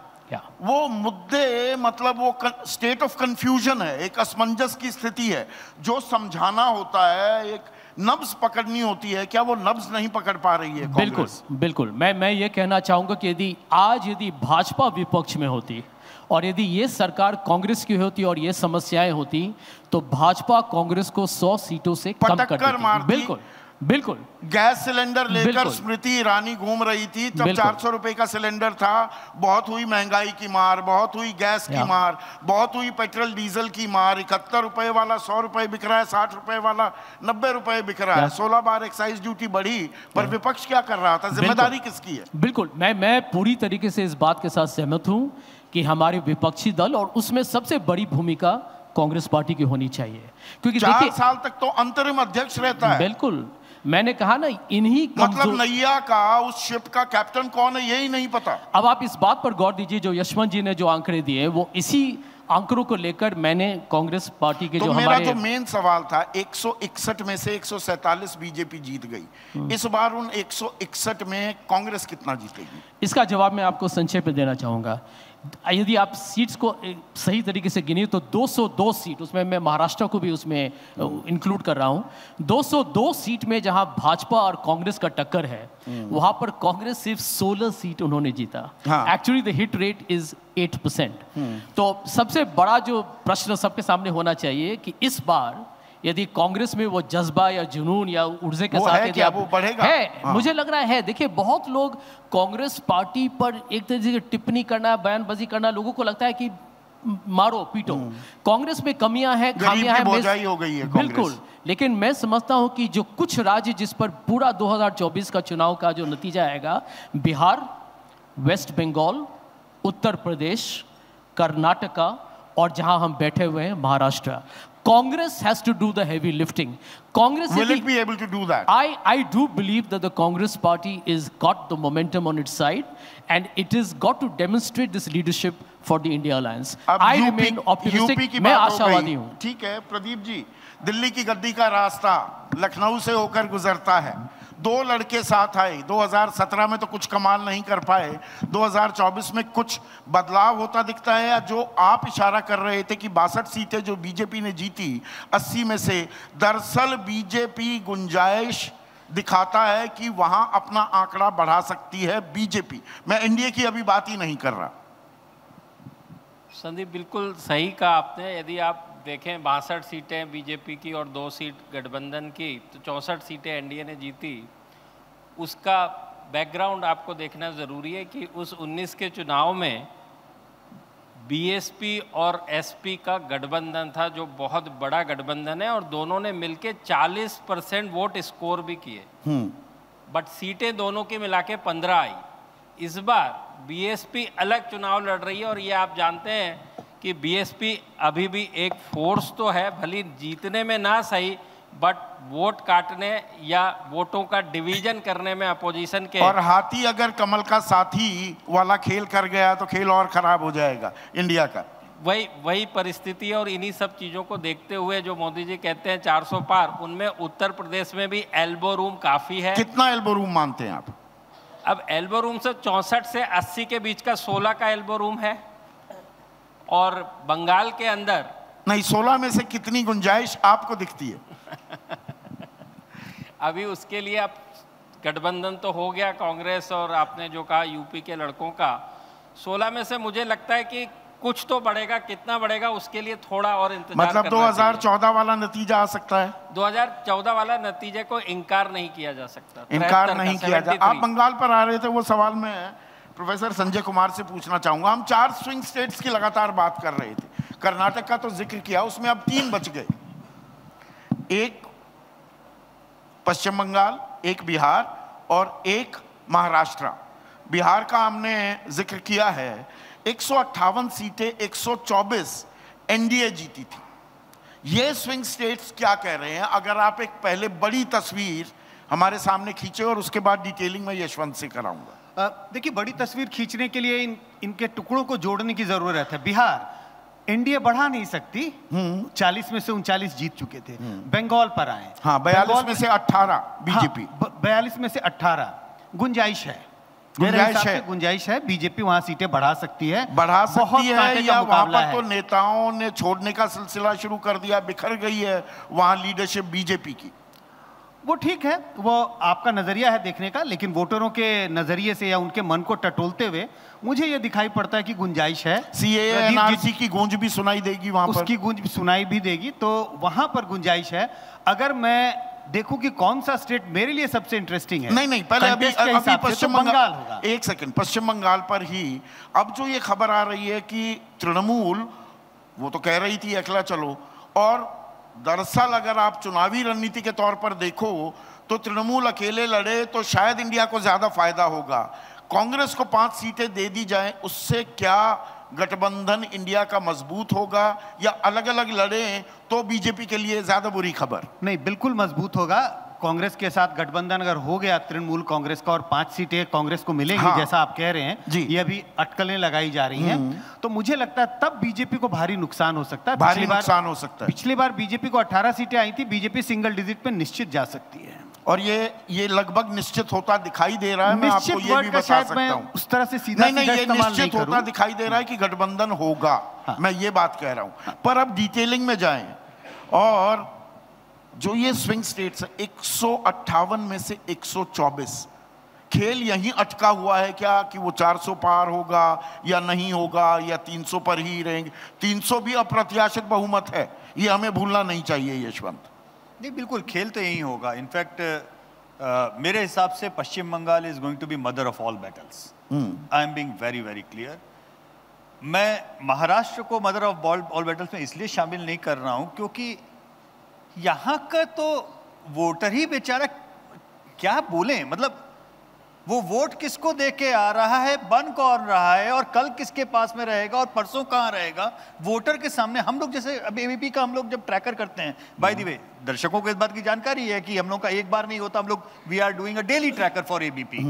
वो मुद्दे मतलब वो स्टेट ऑफ कंफ्यूजन है, एक असमंजस की स्थिति है, जो समझाना होता है, एक नब्ज पकड़नी होती है। क्या वो नब्ज नहीं पकड़ पा रही है कांग्रेस? बिल्कुल। मैं ये कहना चाहूंगा कि यदि भाजपा विपक्ष में होती और यदि ये सरकार कांग्रेस की होती और ये समस्याएं होती, तो भाजपा कांग्रेस को 100 सीटों से कम कर देती। बिल्कुल। गैस सिलेंडर लेकर स्मृति ईरानी घूम रही थी, तब 400 रुपए का सिलेंडर था। बहुत हुई महंगाई की मार, बहुत हुई गैस की मार, बहुत हुई पेट्रोल डीजल की मार। 71 रुपए वाला 100 रुपए बिक रहा है, 60 रुपए वाला 90 रुपए बिक रहा है। 16 बार एक्साइज ड्यूटी बढ़ी, पर विपक्ष क्या कर रहा था? जिम्मेदारी किसकी है? बिल्कुल, मैं पूरी तरीके से इस बात के साथ सहमत हूं कि हमारे विपक्षी दल, और उसमें सबसे बड़ी भूमिका कांग्रेस पार्टी की होनी चाहिए, क्योंकि 4 साल तक तो अंतरिम अध्यक्ष रहता है। बिल्कुल, मैंने कहा ना, इन्हीं मतलब नैया का, उस शिप का कैप्टन कौन है यही नहीं पता। अब आप इस बात पर गौर दीजिए, जो यशवंत जी ने जो आंकड़े दिए, वो इसी आंकड़ों को लेकर मैंने कांग्रेस पार्टी के तो मेरा तो मेन सवाल था, 161 में से 147 बीजेपी जीत गई, इस बार उन 161 में कांग्रेस कितना जीतेगी? इसका जवाब मैं आपको संक्षेप में देना चाहूंगा। यदि आप सीट्स को सही तरीके से गिने तो 202 सीट, उसमें मैं महाराष्ट्र को भी उसमें इंक्लूड कर रहा हूं, 202 सीट में जहां भाजपा और कांग्रेस का टक्कर है, वहां पर कांग्रेस सिर्फ 16 सीट उन्होंने जीता। Actually the hit rate is 8%। तो सबसे बड़ा जो प्रश्न सबके सामने होना चाहिए कि इस बार यदि कांग्रेस में वो जज्बा या जुनून या ऊर्जा के साथ क्या वो बढ़ेगा? है, मुझे लग रहा है। देखिए, बहुत लोग कांग्रेस पार्टी पर एक तरीके से टिप्पणी करना, बयानबाजी करना, लोगों को लगता है कि मारो पीटो, कांग्रेस में कमियां हैं, खामियां हैं, बोझाई हो गई है बिल्कुल। लेकिन मैं समझता हूं कि जो कुछ राज्य जिस पर पूरा 2024 का चुनाव का जो नतीजा आएगा, बिहार, वेस्ट बंगाल, उत्तर प्रदेश, कर्नाटका और जहां हम बैठे हुए हैं Maharashtra, Congress has to do the heavy lifting. Congress will it be able to do that? I do believe that the Congress party is got the momentum on its side, and it is got to demonstrate this leadership for the India Alliance. I remain optimistic. मैं आशावादी हूँ। ठीक है प्रदीप जी, दिल्ली की गद्दी का रास्ता लखनऊ से होकर गुजरता है। 2 लड़के साथ आए, 2017 में तो कुछ कमाल नहीं कर पाए, 2024 में कुछ बदलाव होता दिखता है। या जो आप इशारा कर रहे थे कि 62 सीटें जो बीजेपी ने जीती 80 में से, दरअसल बीजेपी गुंजाइश दिखाता है कि वहां अपना आंकड़ा बढ़ा सकती है बीजेपी। मैं एनडीए की अभी बात ही नहीं कर रहा। संदीप, बिल्कुल सही कहा आपने। यदि आप देखें 62 सीटें बीजेपी की और 2 सीट गठबंधन की, तो 64 सीटें एनडीए ने जीती। उसका बैकग्राउंड आपको देखना ज़रूरी है कि उस 19 के चुनाव में बीएसपी और एसपी का गठबंधन था, जो बहुत बड़ा गठबंधन है, और दोनों ने मिलके 40% वोट स्कोर भी किए। बट सीटें दोनों की मिला के 15 आई। इस बार बीएसपी अलग चुनाव लड़ रही है, और ये आप जानते हैं कि बीएसपी अभी भी एक फोर्स तो है, भली जीतने में ना सही, बट वोट काटने या वोटों का डिवीजन करने में अपोजिशन के। और हाथी अगर कमल का साथी वाला खेल कर गया तो खेल और खराब हो जाएगा इंडिया का। वही परिस्थिति है। और इन्हीं सब चीज़ों को देखते हुए जो मोदी जी कहते हैं 400 पार, उनमें उत्तर प्रदेश में भी एल्बो रूम काफ़ी है। कितना एल्बो रूम मानते हैं आप? अब एल्बो रूम से 64 से 80 के बीच का 16 का एल्बो रूम है, और बंगाल के अंदर नहीं, 16 में से कितनी गुंजाइश आपको दिखती है? अभी उसके लिए अब गठबंधन तो हो गया कांग्रेस और आपने जो कहा यूपी के लड़कों का, 16 में से मुझे लगता है कि कुछ तो बढ़ेगा। कितना बढ़ेगा उसके लिए थोड़ा और इंतजार मतलब 2014 वाला नतीजा आ सकता है? 2014 वाला नतीजे को इनकार नहीं किया जा सकता। इनकार नहीं किया जा। आप बंगाल पर आ रहे थे, वो सवाल में प्रोफेसर संजय कुमार से पूछना चाहूंगा। हम 4 स्विंग स्टेट्स की लगातार बात कर रहे थे, कर्नाटक का तो जिक्र किया, उसमें अब 3 बच गए। एक पश्चिम बंगाल, एक बिहार और एक महाराष्ट्र। बिहार का हमने जिक्र किया है, 158 सीटें 124 एनडीए जीती थी। ये स्विंग स्टेट्स क्या कह रहे हैं? अगर आप एक पहले बड़ी तस्वीर हमारे सामने खींचे और उसके बाद डिटेलिंग में यशवंत से कराऊंगा। देखिए, बड़ी तस्वीर खींचने के लिए इनके टुकड़ों को जोड़ने की जरूरत है। बिहार एनडीए बढ़ा नहीं सकती, 40 में से 39 जीत चुके थे। बंगाल पर आए, हाँ, 42 में से 18 बीजेपी, 42 में से 18 गुंजाइश है। गुंजाइश है, बीजेपी वहां सीटें बढ़ा सकती है, बढ़ा सकती है, या वहां पर तो नेताओं ने छोड़ने का सिलसिला शुरू कर दिया, बिखर गई है वहां लीडरशिप बीजेपी की। वो ठीक है, वो आपका नजरिया है देखने का, लेकिन वोटरों के नजरिए से या उनके मन को टटोलते हुए मुझे ये दिखाई पड़ता है कि गुंजाइश है। सीएए एनआरसी की गूंज भी सुनाई देगी वहां पर, उसकी गूंज सुनाई भी देगी, तो वहां पर गुंजाइश है। अगर मैं देखूं कि कौन सा स्टेट मेरे लिए सबसे इंटरेस्टिंग है, नहीं पहले अभी पश्चिम बंगाल होगा। एक सेकंड, पश्चिम बंगाल पर ही अब जो ये खबर आ रही है कि तृणमूल, वो तो कह रही थी अकेला चलो, और दरअसल अगर आप चुनावी रणनीति के तौर पर देखो तो तृणमूल अकेले लड़े तो शायद इंडिया को ज्यादा फायदा होगा। कांग्रेस को 5 सीटें दे दी जाए, उससे क्या गठबंधन इंडिया का मजबूत होगा, या अलग अलग लड़े तो बीजेपी के लिए ज्यादा बुरी खबर? नहीं, बिल्कुल मजबूत होगा। कांग्रेस के साथ गठबंधन अगर हो गया तृणमूल कांग्रेस का, और 5 सीटें कांग्रेस को मिलेंगी, हाँ, जैसा आप कह रहे हैं, ये अभी अटकलें लगाई जा रही हैं, तो मुझे लगता है तब बीजेपी को भारी नुकसान हो सकता है। भारी नुकसान हो सकता है। पिछली बार बीजेपी को 18 सीटें आई थी, बीजेपी सिंगल डिजिट पे निश्चित जा सकती है। और ये लगभग निश्चित होता दिखाई दे रहा है। मैं आपको ये भी बता सकता हूँ, उस तरह से सीधा नहीं, ये निश्चित होता दिखाई दे रहा है कि गठबंधन होगा। हाँ। मैं ये बात कह रहा हूं। पर अब डिटेलिंग में जाएं, और जो ये स्विंग स्टेट्स है 158 में से 124, खेल यहीं अटका हुआ है क्या कि वो 400 पार होगा या नहीं होगा, या 300 पर ही रहेंगे? 300 भी अप्रत्याशित बहुमत है, ये हमें भूलना नहीं चाहिए यशवंत। नहीं, बिल्कुल खेल तो यही होगा। इनफैक्ट मेरे हिसाब से Paschim Bengal is going to be mother of all battles. I am being very very clear. मैं महाराष्ट्र को मदर ऑफ ऑल बैटल्स में इसलिए शामिल नहीं कर रहा हूं क्योंकि यहां का तो वोटर ही बेचारा क्या बोले, मतलब वो वोट किसको दे के आ रहा है, बन कौन रहा है, और कल किसके पास में रहेगा और परसों कहाँ रहेगा, वोटर के सामने। हम लोग जैसे अब एबीपी का हम लोग जब ट्रैकर करते हैं, बाय द वे दर्शकों को इस बात की जानकारी है कि हम लोग का एक बार नहीं होता, हम लोग we are doing a daily tracker for ABP.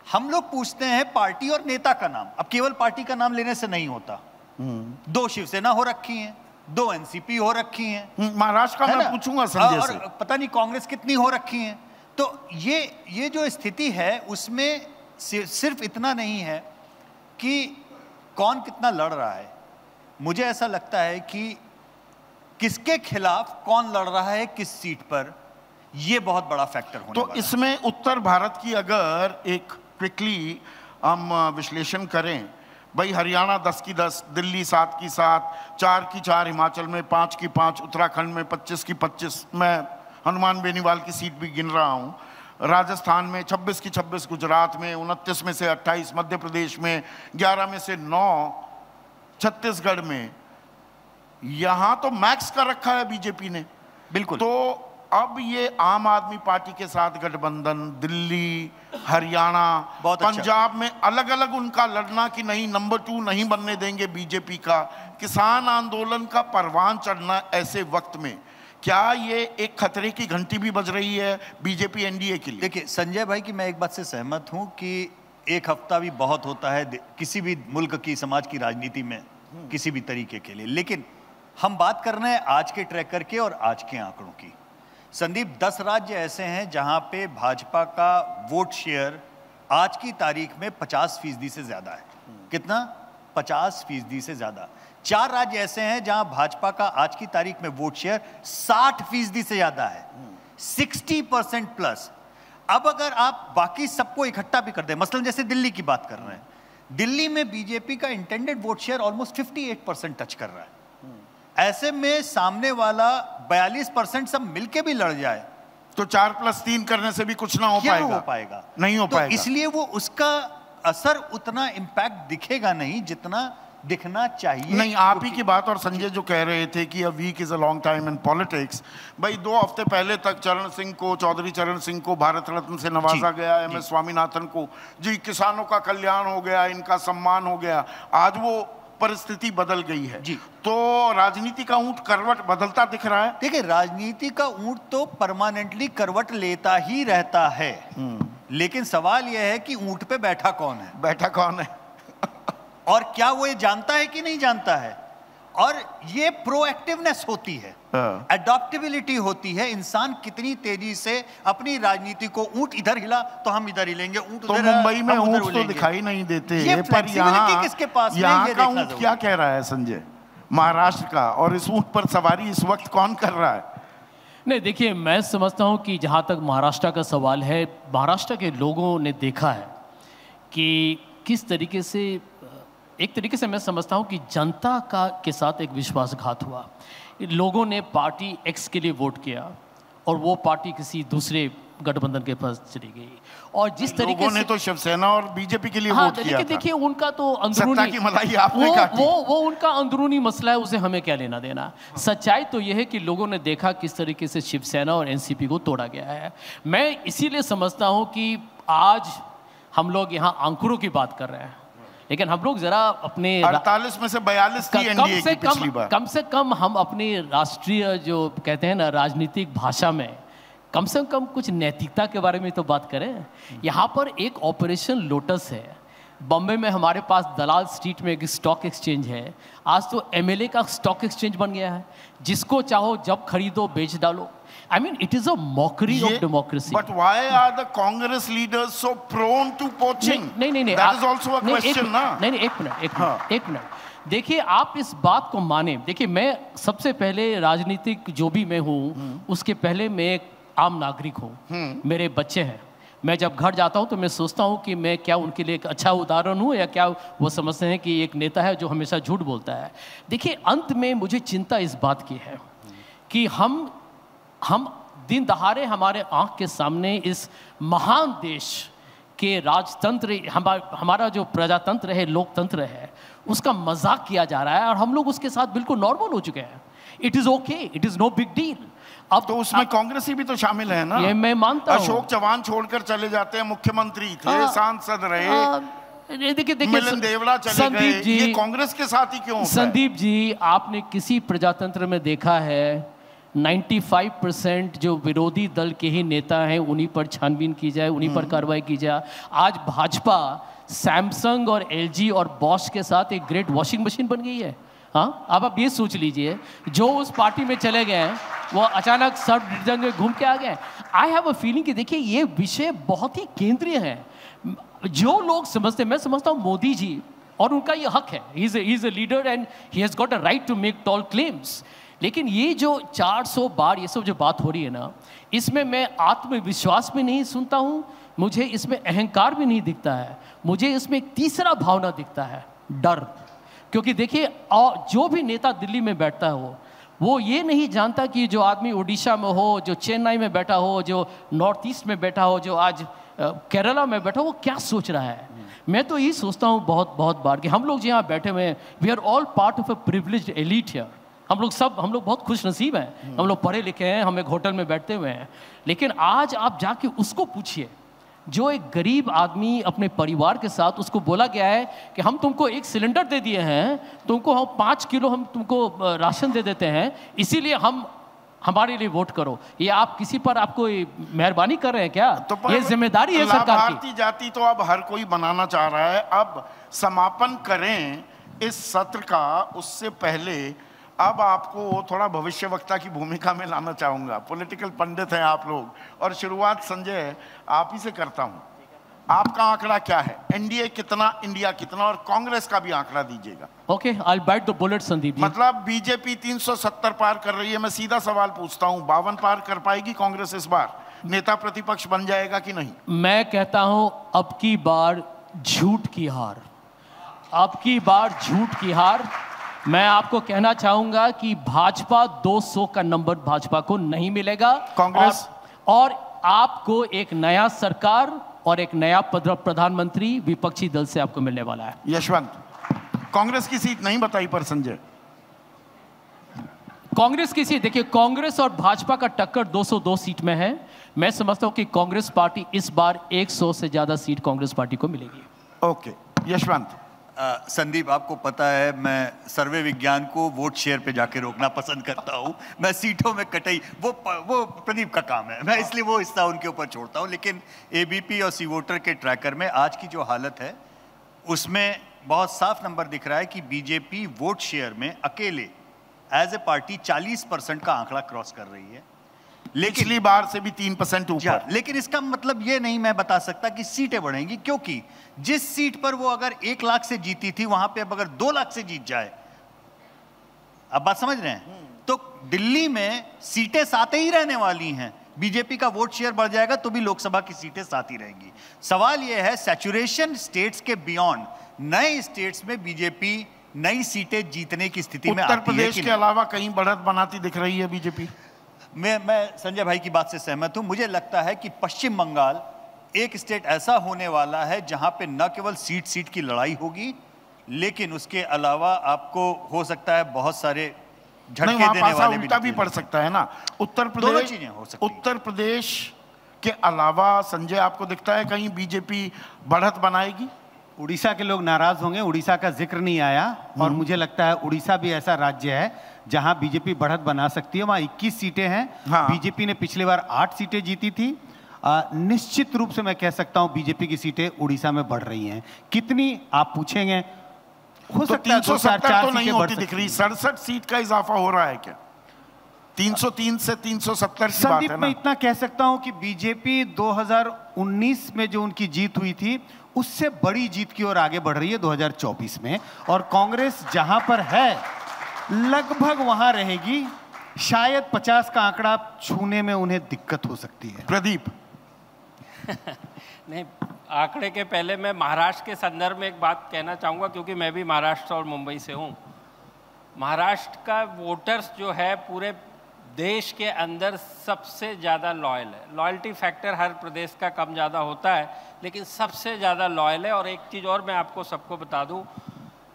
हम लोग पूछते हैं पार्टी और नेता का नाम। अब केवल पार्टी का नाम लेने से नहीं होता। 2 शिवसेना हो रखी हैं, 2 एनसीपी हो रखी हैं, महाराष्ट्र का मैं पूछूंगा संजय से, और पता नहीं कांग्रेस कितनी हो रखी हैं। तो ये जो स्थिति है उसमें सिर्फ इतना नहीं है कि कौन कितना लड़ रहा है। मुझे ऐसा लगता है कि किसके खिलाफ कौन लड़ रहा है किस सीट पर, यह बहुत बड़ा फैक्टर होने वाला है। तो इसमें उत्तर भारत की अगर एक क्विकली हम विश्लेषण करें, भाई हरियाणा 10 की 10, दिल्ली 7 की 7, 4 की 4, हिमाचल में 5 की 5, उत्तराखंड में 25 की 25, मैं हनुमान बेनीवाल की सीट भी गिन रहा हूं, राजस्थान में 26 की 26, गुजरात में 29 में से 28, मध्य प्रदेश में 11 में से 9, छत्तीसगढ़ में, यहां तो मैक्स कर रखा है बीजेपी ने। बिल्कुल। तो अब ये आम आदमी पार्टी के साथ गठबंधन, दिल्ली, हरियाणा, पंजाब में अलग अलग उनका लड़ना कि नहीं, नंबर 2 नहीं बनने देंगे बीजेपी का, किसान आंदोलन का परवान चढ़ना, ऐसे वक्त में क्या ये एक खतरे की घंटी भी बज रही है बीजेपी एनडीए के लिए? देखिए संजय भाई की मैं एक बात से सहमत हूं कि एक हफ्ता भी बहुत होता है किसी भी मुल्क की, समाज की राजनीति में किसी भी तरीके के लिए। लेकिन हम बात कर रहे हैं आज के ट्रैकर के और आज के आंकड़ों की। संदीप, 10 राज्य ऐसे हैं जहां पे भाजपा का वोट शेयर आज की तारीख में 50% से ज्यादा है। कितना? 50% से ज्यादा। 4 राज्य ऐसे हैं जहां भाजपा का आज की तारीख में वोट शेयर 60% से ज्यादा है, 60% प्लस। अब अगर आप बाकी सबको इकट्ठा भी कर दें, मसलन जैसे दिल्ली की बात कर रहे हैं, दिल्ली में बीजेपी का intended vote share almost 58% touch कर रहा है। ऐसे में सामने वाला 42% सब मिलके भी लड़ जाए तो 4+3 करने से भी कुछ ना हो पाएगा, नहीं हो पाएगा। इसलिए वो उसका असर उतना इंपैक्ट दिखेगा नहीं जितना दिखना चाहिए। नहीं, आप ही की बात और संजय जो कह रहे थे कि a week is a long time in politics, भाई 2 हफ्ते पहले तक चरण सिंह को, चौधरी चरण सिंह को भारत रत्न से नवाजा गया, MS स्वामीनाथन को जी किसानों का कल्याण हो गया, इनका सम्मान हो गया। आज वो परिस्थिति बदल गई है जी। तो राजनीति का ऊंट करवट बदलता दिख रहा है। देखिए, राजनीति का ऊंट तो परमानेंटली करवट लेता ही रहता है, लेकिन सवाल यह है कि ऊंट पे बैठा कौन है और क्या वो ये जानता है कि नहीं जानता है। और ये प्रोएक्टिवनेस होती है, एडॉप्टेबिलिटी होती है। इंसान कितनी तेजी से अपनी राजनीति को, ऊंट इधर हिला तो हम इधर हिलेंगे, ऊंट तो मुंबई में ऊंट तो दिखाई नहीं देते, पर यहाँ किसके पास यहाँ का ऊंट क्या कह रहा है संजय, महाराष्ट्र का, और इस ऊंट पर सवारी इस वक्त कौन कर रहा है? नहीं, देखिए, मैं समझता हूँ कि जहाँ तक महाराष्ट्र का सवाल है, महाराष्ट्र के लोगों ने देखा है कि किस तरीके से, एक तरीके से मैं समझता हूँ कि जनता के साथ एक विश्वासघात हुआ। लोगों ने पार्टी एक्स के लिए वोट किया और वो पार्टी किसी दूसरे गठबंधन के पास चली गई। और जिस तरीके लोगों ने तो शिवसेना और बीजेपी के लिए वोट किया था। देखिए, उनका तो अंदरूनी, सत्ता की मलाई आपने काटी। वो उनका अंदरूनी मसला है, उसे हमें क्या लेना देना। सच्चाई तो यह है कि लोगों ने देखा किस तरीके से शिवसेना और एनसीपी को तोड़ा गया है। मैं इसीलिए समझता हूँ कि आज हम लोग यहाँ आंकड़ों की बात कर रहे हैं, लेकिन हम लोग जरा अपने 48 में से 42 थी एनडीए की पिछली बार। कम से कम हम अपनी राष्ट्रीय जो कहते हैं ना राजनीतिक भाषा में कम से कम कुछ नैतिकता के बारे में तो बात करें। यहाँ पर एक ऑपरेशन लोटस है, बॉम्बे में हमारे पास दलाल स्ट्रीट में एक स्टॉक एक्सचेंज है, आज तो एमएलए का स्टॉक एक्सचेंज बन गया है, जिसको चाहो जब खरीदो बेच डालो। I mean, it is a mockery of democracy. But why are the Congress leaders so prone to poaching? नहीं, that is also a question, ना? नहीं, एक मिनट। देखिए, आप इस बात को माने, देखिए मैं सबसे पहले राजनीतिक जो भी मैं हूँ, उसके पहले मैं एक आम नागरिक हूँ, मेरे बच्चे हैं। मैं जब घर जाता हूँ तो मैं सोचता हूँ कि मैं क्या उनके लिए एक अच्छा उदाहरण हूँ, या क्या वो समझते हैं कि एक नेता है जो हमेशा झूठ बोलता है। देखिए, अंत में मुझे चिंता इस बात की है कि हम दिन दहाड़े हमारे आंख के सामने इस महान देश के राजतंत्र, हमारा जो प्रजातंत्र है, लोकतंत्र है, उसका मजाक किया जा रहा है और हम लोग उसके साथ बिल्कुल नॉर्मल हो चुके हैं। It is okay, it is no big deal. अब तो उसमें कांग्रेसी भी तो शामिल है ना? ये मैं मानता हूं। अशोक चौहान छोड़कर चले जाते हैं, मुख्यमंत्री थे, सांसद रहे, देखिए मिलन देवड़ा चले गए, ये कांग्रेस के साथ ही क्यों? संदीप जी, आपने किसी प्रजातंत्र में देखा है 95% जो विरोधी दल के ही नेता हैं उन्हीं पर छानबीन की जाए, उन्हीं पर कार्रवाई की जाए? आज भाजपा सैमसंग और एलजी और बॉश के साथ एक ग्रेट वॉशिंग मशीन बन गई है। हाँ, अब आप ये सोच लीजिए, जो उस पार्टी में चले गए हैं वो अचानक सब डिवीजन में घूम के आ गए। आई हैव अ फीलिंग कि देखिए ये विषय बहुत ही केंद्रीय है। जो लोग समझते, मैं समझता हूँ मोदी जी, और उनका ये हक है, he is a leader and he has got a right to make tall claims. लेकिन ये जो 400 बार ये सब जो बात हो रही है ना, इसमें मैं आत्मविश्वास भी नहीं सुनता हूँ, मुझे इसमें अहंकार भी नहीं दिखता है, मुझे इसमें एक तीसरा भावना दिखता है, डर। क्योंकि देखिए, जो भी नेता दिल्ली में बैठता है वो ये नहीं जानता कि जो आदमी उड़ीसा में हो, जो चेन्नई में बैठा हो, जो नॉर्थ ईस्ट में बैठा हो, जो आज केरला में बैठा हो, वो क्या सोच रहा है। मैं तो यही सोचता हूँ बहुत बार कि हम लोग जो यहाँ बैठे हुए हैं, we are all part of a privileged elite here. हम लोग बहुत खुश नसीब हैं, हम लोग पढ़े लिखे हैं, हम एक होटल में बैठते हुए हैं। लेकिन आज आप जाके उसको पूछिए, जो एक गरीब आदमी अपने परिवार के साथ, उसको बोला गया है कि हम तुमको एक सिलेंडर दे दिए हैं, तुमको हम 5 किलो हम तुमको राशन दे देते हैं, इसीलिए हमारे लिए वोट करो। ये आप किसी पर आपको मेहरबानी कर रहे हैं क्या? तो ये जिम्मेदारी है सरकार की। लाभार्थी जाति तो अब हर कोई बनाना चाह रहा है। अब समापन करें इस सत्र का, उससे पहले अब आपको थोड़ा भविष्यवक्ता की भूमिका में लाना चाहूंगा। पॉलिटिकल पंडित हैं आप लोग, और शुरुआत संजय आप ही से करता हूं। आपका आंकड़ा क्या है? एनडीए कितना, इंडिया कितना, और कांग्रेस का भी आंकड़ा दीजिएगा। Okay, I will bite the bullet Sandeep ji. मतलब बीजेपी 370 पार कर रही है। मैं सीधा सवाल पूछता हूं, 52 पार कर पाएगी कांग्रेस इस बार? नेता प्रतिपक्ष बन जाएगा कि नहीं? मैं कहता हूं अब की बार झूठ की हार, अब की बार झूठ की हार। मैं आपको कहना चाहूंगा कि भाजपा 200 का नंबर भाजपा को नहीं मिलेगा। कांग्रेस और आपको एक नया सरकार और एक नया प्रधानमंत्री विपक्षी दल से आपको मिलने वाला है। यशवंत, कांग्रेस की सीट नहीं बताई पर संजय। कांग्रेस की सीट देखिए, कांग्रेस और भाजपा का टक्कर 202 सीट में है। मैं समझता हूं कि कांग्रेस पार्टी इस बार 100 से ज्यादा सीट कांग्रेस पार्टी को मिलेगी। ओके, यशवंत। संदीप, आपको पता है मैं सर्वे विज्ञान को वोट शेयर पे जाके रोकना पसंद करता हूँ। मैं सीटों में कटाई, वो प्रदीप का काम है, मैं इसलिए वो हिस्सा उनके ऊपर छोड़ता हूँ। लेकिन एबीपी और सी वोटर के ट्रैकर में आज की जो हालत है, उसमें बहुत साफ नंबर दिख रहा है कि बीजेपी वोट शेयर में अकेले एज ए पार्टी 40% का आंकड़ा क्रॉस कर रही है। लेकिन पिछली बार से भी 3% ऊपर। लेकिन इसका मतलब ये नहीं मैं बता सकता कि सीटें बढ़ेंगी, क्योंकि जिस सीट पर वो अगर 1 लाख से जीती थी, वहां पे अब अगर 2 लाख से जीत जाए, अब बात समझ रहे हैं, तो दिल्ली में सीटें साथ ही रहने वाली हैं। बीजेपी का वोट शेयर बढ़ जाएगा तो भी लोकसभा की सीटें साथ ही रहेंगी। सवाल यह है, सैचुरेशन स्टेट्स के बियॉन्ड नए स्टेट्स में बीजेपी नई सीटें जीतने की स्थिति में आती है। उत्तर प्रदेश के अलावा कहीं बढ़त बनाती दिख रही है बीजेपी? मैं संजय भाई की बात से सहमत हूं। मुझे लगता है कि पश्चिम बंगाल एक स्टेट ऐसा होने वाला है जहां पे न केवल सीट की लड़ाई होगी, लेकिन उसके अलावा आपको हो सकता है बहुत सारे झटके देने वाले उल्टा भी पड़ सकता है ना। उत्तर प्रदेश, चीजें हो सकती हैं। उत्तर प्रदेश के अलावा संजय आपको दिखता है कहीं बीजेपी बढ़त बनाएगी? उड़ीसा के लोग नाराज होंगे, उड़ीसा का जिक्र नहीं आया, और मुझे लगता है उड़ीसा भी ऐसा राज्य है जहां बीजेपी बढ़त बना सकती है। वहां 21 सीटें हैं। हाँ। बीजेपी ने पिछली बार 8 सीटें जीती थी, निश्चित रूप से मैं कह सकता हूं बीजेपी की सीटें उड़ीसा में बढ़ रही हैं। कितनी आप पूछेंगे, हो तो सकता है 370 तो नहीं होती दिख रही, 67 सीट का इजाफा हो रहा है क्या? 303 से 370 की बात संदीप, है मैं ना? इतना कह सकता हूं कि बीजेपी 2019 में जो उनकी जीत हुई थी उससे बड़ी जीत की ओर आगे बढ़ रही है 2024 में, और कांग्रेस जहां पर है लगभग वहां रहेगी। शायद 50 का आंकड़ा छूने में उन्हें दिक्कत हो सकती है। प्रदीप नहीं, आंकड़े के पहले मैं महाराष्ट्र के संदर्भ में एक बात कहना चाहूँगा, क्योंकि मैं भी महाराष्ट्र और मुंबई से हूँ। महाराष्ट्र का वोटर्स जो है पूरे देश के अंदर सबसे ज़्यादा लॉयल है। लॉयल्टी फैक्टर हर प्रदेश का कम ज़्यादा होता है, लेकिन सबसे ज़्यादा लॉयल है। और एक चीज़ और मैं आपको सबको बता दूं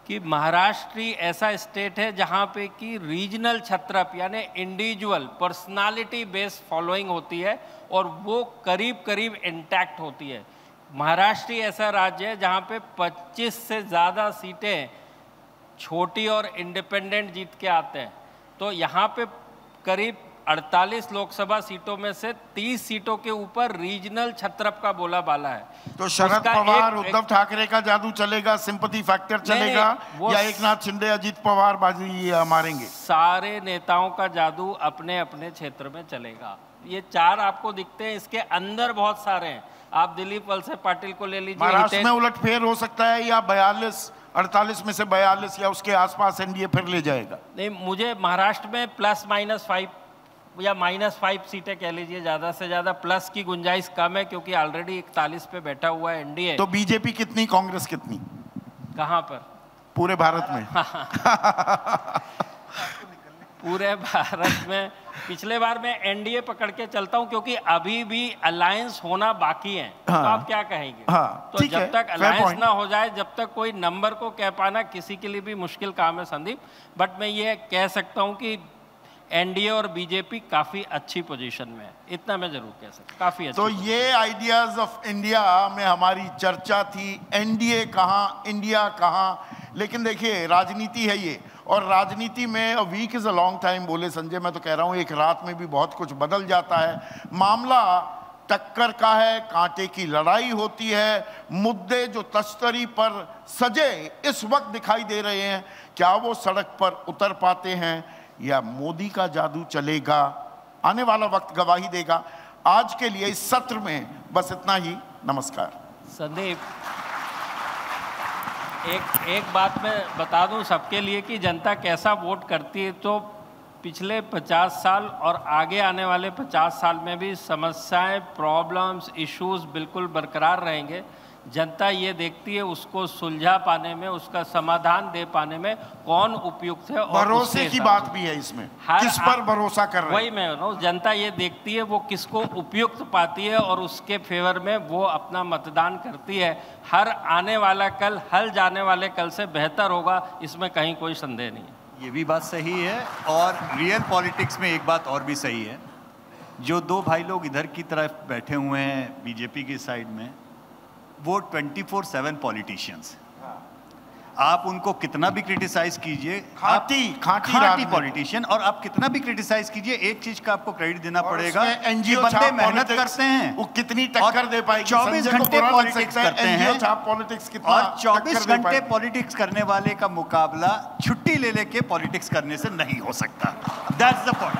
कि महाराष्ट्र ही ऐसा स्टेट है जहाँ पे कि रीजनल छत्रप यानी इंडिविजुअल पर्सनालिटी बेस्ड फॉलोइंग होती है, और वो करीब करीब इंटैक्ट होती है। महाराष्ट्र ही ऐसा राज्य है जहाँ पे 25 से ज़्यादा सीटें छोटी और इंडिपेंडेंट जीत के आते हैं। तो यहाँ पे करीब 48 लोकसभा सीटों में से 30 सीटों के ऊपर रीजनल छत्रप का बोला बाला है। तो शरद पवार, उद्धव ठाकरे का जादू चलेगा, सिंपैथी फैक्टर चलेगा, या एकनाथ शिंदे, अजीत पवार बाजी मारेंगे? सारे नेताओं का जादू अपने अपने क्षेत्र में चलेगा। ये 4 आपको दिखते हैं, इसके अंदर बहुत सारे हैं। आप दिलीप वलसे पाटिल को ले लीजिए। महाराष्ट्र में उलटफेर हो सकता है, या 48 में से 42 या उसके आसपास एनडीए फिर ले जाएगा? नहीं, मुझे महाराष्ट्र में +-5 या -5 सीटें कह लीजिए, ज़्यादा से ज़्यादा प्लस की गुंजाइश कम है, क्योंकि ऑलरेडी 41 पे बैठा हुआ है एनडीए। तो बीजेपी कितनी, कांग्रेस कितनी? कहाँ पर? पूरे भारत में? पूरे भारत में पिछले बार मैं एनडीए पकड़ के चलता हूं, क्योंकि अभी भी अलायंस होना बाकी है। हाँ, तो आप क्या कहेंगे? हाँ, तो जब तक है, अलायंस ना हो जाए, जब तक कोई नंबर को कह पाना किसी के लिए भी मुश्किल काम है संदीप। बट मैं ये कह सकता हूं कि एनडीए और बीजेपी काफी अच्छी पोजीशन में है, इतना मैं जरूर कह सकता, काफी अच्छी। तो ये आइडियाज ऑफ इंडिया में हमारी चर्चा थी, एनडीए कहाँ, इंडिया कहाँ। लेकिन देखिए, राजनीति है ये, और राजनीति में a week is a long time बोले संजय, मैं तो कह रहा हूँ एक रात में भी बहुत कुछ बदल जाता है। मामला टक्कर का है, कांटे की लड़ाई होती है। मुद्दे जो तश्तरी पर सजे इस वक्त दिखाई दे रहे हैं, क्या वो सड़क पर उतर पाते हैं, या मोदी का जादू चलेगा? आने वाला वक्त गवाही देगा। आज के लिए इस सत्र में बस इतना ही। नमस्कार। संदीप, एक बात मैं बता दूं सबके लिए कि जनता कैसा वोट करती है। तो पिछले 50 साल और आगे आने वाले 50 साल में भी समस्याएं, प्रॉब्लम्स, इश्यूज बिल्कुल बरकरार रहेंगे। जनता ये देखती है उसको सुलझा पाने में, उसका समाधान दे पाने में कौन उपयुक्त है। और भरोसे की बात भी है इसमें, किस पर भरोसा कर रहे हैं? वही मैं कह रहा हूं, जनता ये देखती है वो किसको उपयुक्त पाती है, और उसके फेवर में वो अपना मतदान करती है। हर आने वाला कल हल जाने वाले कल से बेहतर होगा, इसमें कहीं कोई संदेह नहीं है। ये भी बात सही है, और रियल पॉलिटिक्स में एक बात और भी सही है। जो 2 भाई लोग इधर की तरफ बैठे हुए हैं बीजेपी की साइड में, वो 24/7 पॉलिटिशियंस। आप उनको कितना भी क्रिटिसाइज कीजिए, खाटी पॉलिटिशियन, और आप कितना भी क्रिटिसाइज कीजिए, एक चीज का आपको क्रेडिट देना पड़ेगा, एनजीओ बंदे मेहनत करते हैं। वो कितनी टक्कर दे पाएगी? 24 घंटे पॉलिटिक्स करते हैं, पॉलिटिक्स कितना, और 24 घंटे पॉलिटिक्स करने वाले का मुकाबला छुट्टी ले लेके पॉलिटिक्स करने से नहीं हो सकता। That's the point.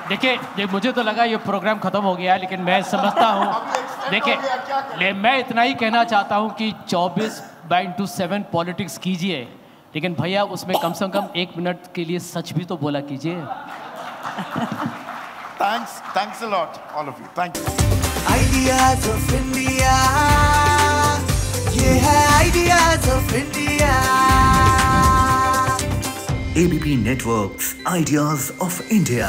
देखिए, मुझे तो लगा ये प्रोग्राम खत्म हो गया है, लेकिन मैं समझता हूँ, देखिए मैं इतना ही कहना चाहता हूँ कि 24/7 पॉलिटिक्स कीजिए, लेकिन भैया उसमें कम से कम 1 मिनट के लिए सच भी तो बोला कीजिए। Thanks a lot all of you, thank you. Ideas of India, ये है ideas of India. ABP Networks, Ideas of India.